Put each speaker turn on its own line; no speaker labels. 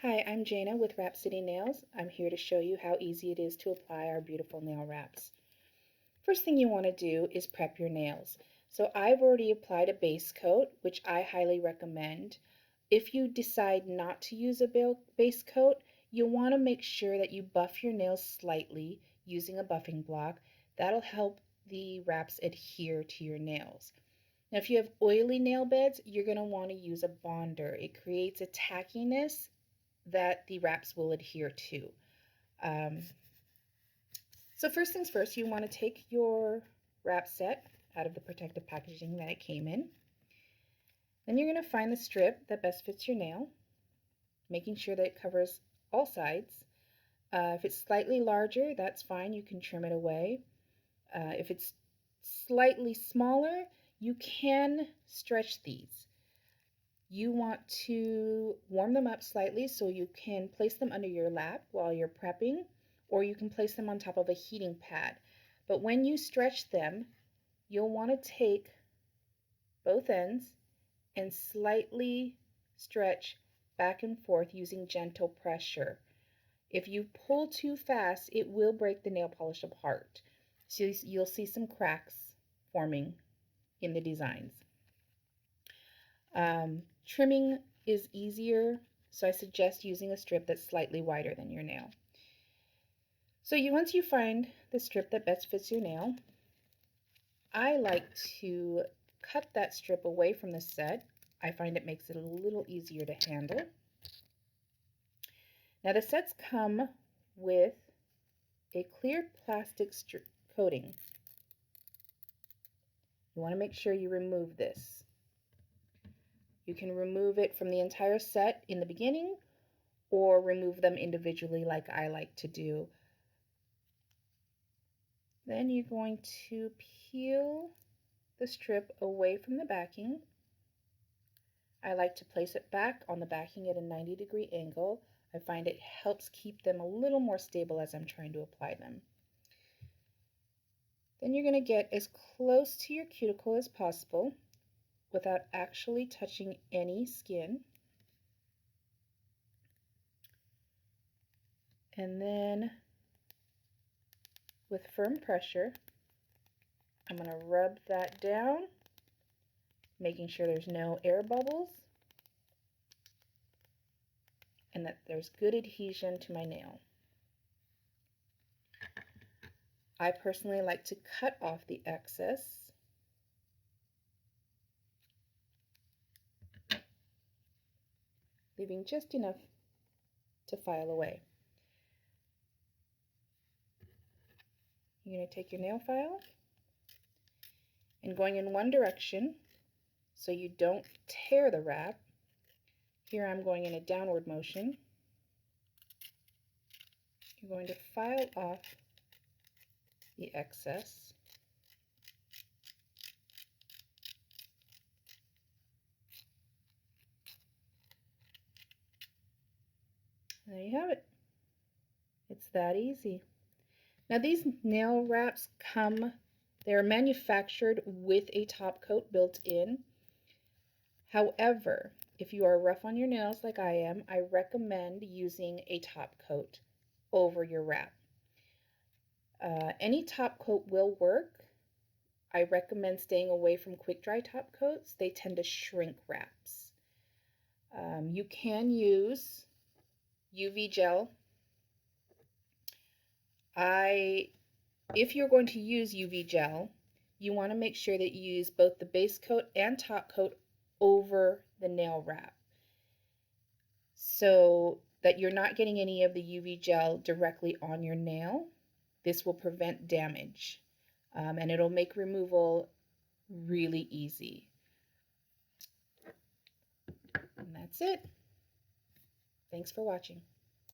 Hi, I'm Jana with Wrapcity Nails. I'm here to show you how easy it is to apply our beautiful nail wraps. First thing you want to do is prep your nails. So I've already applied a base coat, which I highly recommend. If you decide not to use a base coat, you'll want to make sure that you buff your nails slightly using a buffing block. That'll help the wraps adhere to your nails. Now, if you have oily nail beds, you're going to want to use a bonder. It creates a tackiness that the wraps will adhere to. So first things first, you want to take your wrap set out of the protective packaging that it came in. Then you're going to find the strip that best fits your nail, making sure that it covers all sides. If it's slightly larger, that's fine. You can trim it away. If it's slightly smaller, you can stretch these. You want to warm them up slightly so you can place them under your lap while you're prepping, or you can place them on top of a heating pad. But when you stretch them, you'll want to take both ends and slightly stretch back and forth using gentle pressure. If you pull too fast, it will break the nail polish apart. So you'll see some cracks forming in the designs. Trimming is easier, so I suggest using a strip that's slightly wider than your nail. So once you find the strip that best fits your nail, I like to cut that strip away from the set. I find it makes it a little easier to handle. Now the sets come with a clear plastic coating. You want to make sure you remove this. You can remove it from the entire set in the beginning or remove them individually like I like to do. Then you're going to peel the strip away from the backing. I like to place it back on the backing at a 90-degree angle. I find it helps keep them a little more stable as I'm trying to apply them. Then you're going to get as close to your cuticle as possible without actually touching any skin. And then with firm pressure, I'm going to rub that down, making sure there's no air bubbles and that there's good adhesion to my nail. I personally like to cut off the excess. Leaving just enough to file away. You're going to take your nail file and going in one direction so you don't tear the wrap. Here I'm going in a downward motion. You're going to file off the excess. There you have it. It's that easy. Now these nail wraps they're manufactured with a top coat built in. However, if you are rough on your nails like I am, I recommend using a top coat over your wrap. Any top coat will work. I recommend staying away from quick dry top coats. They tend to shrink wraps. You can use UV gel. If you're going to use UV gel, you want to make sure that you use both the base coat and top coat over the nail wrap so that you're not getting any of the UV gel directly on your nail. This will prevent damage and it'll make removal really easy. And that's it. Thanks for watching.